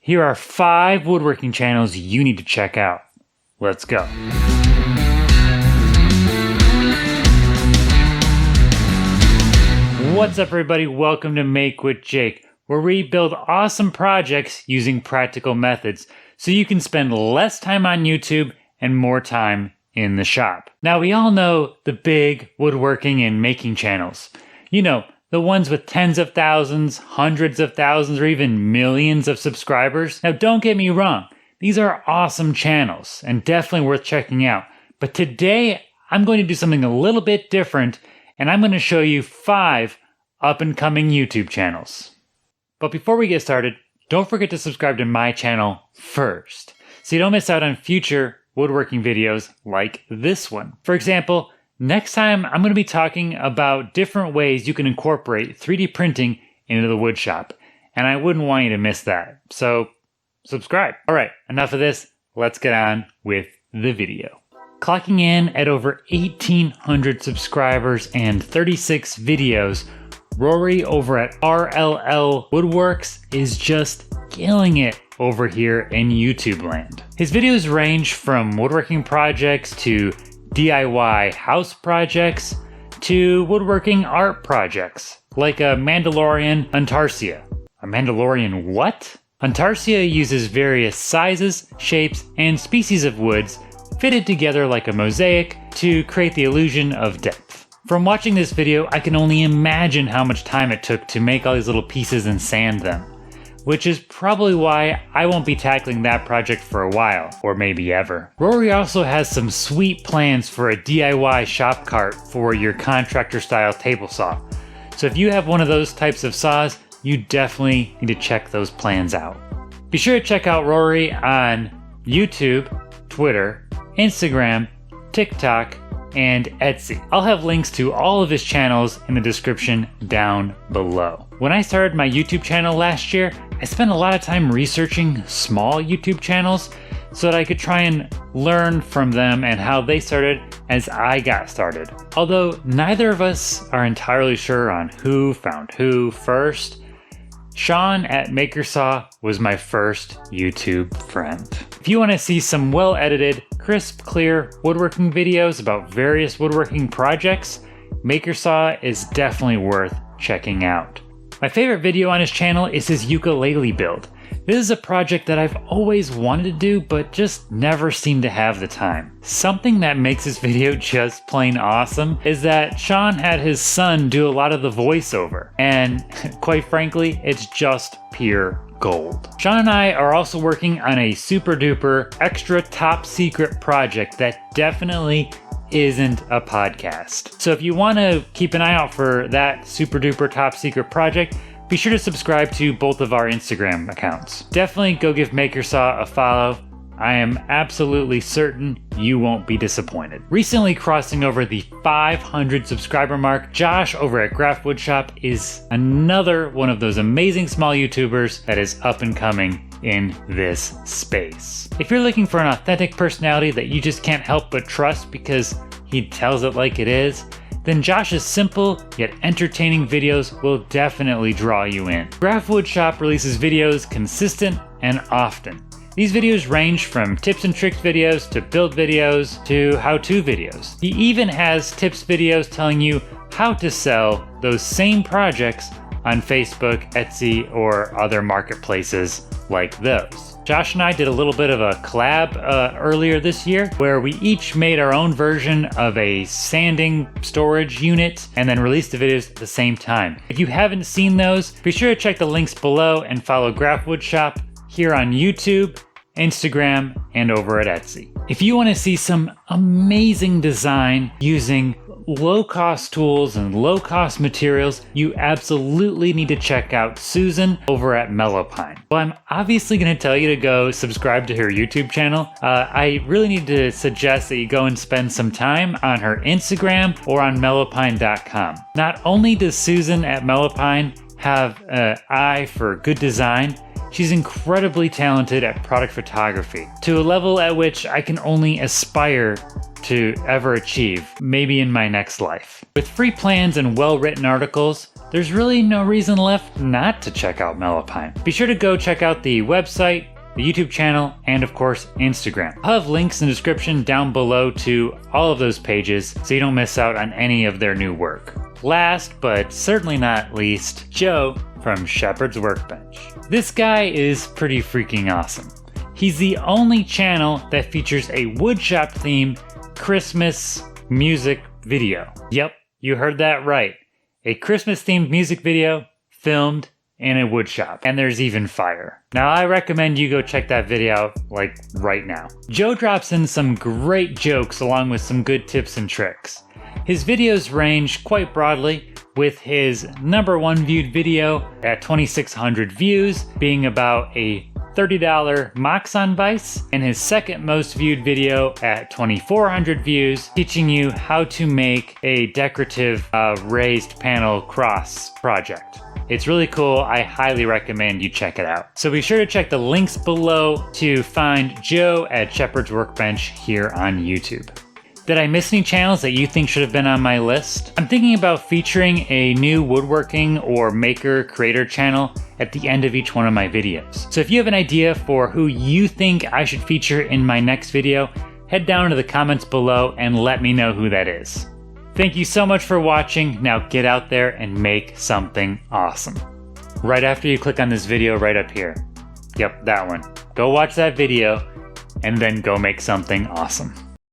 Here are 5 woodworking channels you need to check out. Let's go. What's up, everybody? Welcome to Make with Jake, where we build awesome projects using practical methods so you can spend less time on YouTube and more time in the shop. Now, we all know the big woodworking and making channels. You know, the ones with tens of thousands, hundreds of thousands, or even millions of subscribers. Now, don't get me wrong. These are awesome channels and definitely worth checking out. But today, I'm going to do something a little bit different, and I'm going to show you 5 up-and-coming YouTube channels. But before we get started, don't forget to subscribe to my channel first, so you don't miss out on future woodworking videos like this one. For example, next time I'm going to be talking about different ways you can incorporate 3D printing into the wood shop, and I wouldn't want you to miss that. So subscribe. All right, enough of this. Let's get on with the video. Clocking in at over 1,800 subscribers and 36 videos, Rory over at RLL Woodworks is just killing it over here in YouTube land. His videos range from woodworking projects to DIY house projects to woodworking art projects, like a Mandalorian Antarcia. A Mandalorian what? Antarcia uses various sizes, shapes, and species of woods fitted together like a mosaic to create the illusion of depth. From watching this video, I can only imagine how much time it took to make all these little pieces and sand them, which is probably why I won't be tackling that project for a while, or maybe ever. Rory also has some sweet plans for a DIY shop cart for your contractor style table saw. So if you have one of those types of saws, you definitely need to check those plans out. Be sure to check out Rory on YouTube, Twitter, Instagram, TikTok, and Etsy. I'll have links to all of his channels in the description down below. When I started my YouTube channel last year, I spent a lot of time researching small YouTube channels so that I could try and learn from them and how they started as I got started. Although neither of us are entirely sure on who found who first, Sean at makerSAW was my first YouTube friend. If you want to see some well-edited, crisp, clear woodworking videos about various woodworking projects, makerSAW is definitely worth checking out. My favorite video on his channel is his ukulele build. This is a project that I've always wanted to do, but just never seemed to have the time. Something that makes this video just plain awesome is that Sean had his son do a lot of the voiceover, and quite frankly, it's just pure gold. Sean and I are also working on a super duper extra top secret project that definitely isn't a podcast. So if you want to keep an eye out for that super duper top secret project, be sure to subscribe to both of our Instagram accounts. Definitely go give makerSAW a follow. I am absolutely certain you won't be disappointed. Recently crossing over the 500 subscriber mark, Josh over at Graff Woodshop is another one of those amazing small YouTubers that is up and coming in this space. If you're looking for an authentic personality that you just can't help but trust because he tells it like it is, then Josh's simple yet entertaining videos will definitely draw you in. Graff Woodshop releases videos consistent and often. These videos range from tips and tricks videos to build videos to how-to videos. He even has tips videos telling you how to sell those same projects on Facebook, Etsy, or other marketplaces like those. Josh and I did a little bit of a collab earlier this year where we each made our own version of a sanding storage unit and then released the videos at the same time. If you haven't seen those, be sure to check the links below and follow Graff Woodshop here on YouTube, Instagram, and over at Etsy. If you want to see some amazing design using low-cost tools and low-cost materials, you absolutely need to check out Susan over at MellowPine. Well, I'm obviously going to tell you to go subscribe to her YouTube channel. I really need to suggest that you go and spend some time on her Instagram or on mellowpine.com. Not only does Susan at MellowPine have an eye for good design, she's incredibly talented at product photography to a level at which I can only aspire to ever achieve, maybe in my next life. With free plans and well-written articles, there's really no reason left not to check out MellowPine. Be sure to go check out the website, the YouTube channel, and of course, Instagram. I'll have links in the description down below to all of those pages so you don't miss out on any of their new work. Last, but certainly not least, Joe from ShepherdsWorkbench. This guy is pretty freaking awesome. He's the only channel that features a woodshop themed Christmas music video. Yep, you heard that right. A Christmas themed music video filmed in a woodshop. And there's even fire. Now I recommend you go check that video out like right now. Joe drops in some great jokes along with some good tips and tricks. His videos range quite broadly, with his #1 viewed video at 2,600 views being about a $30 Moxon vise, and his second most viewed video at 2,400 views teaching you how to make a decorative raised panel cross project. It's really cool. I highly recommend you check it out. So be sure to check the links below to find Joe at Shepherd's Workbench here on YouTube. Did I miss any channels that you think should have been on my list? I'm thinking about featuring a new woodworking or maker creator channel at the end of each one of my videos. So if you have an idea for who you think I should feature in my next video, head down to the comments below and let me know who that is. Thank you so much for watching. Now get out there and make something awesome. Right after you click on this video right up here. Yep, that one. Go watch that video and then go make something awesome.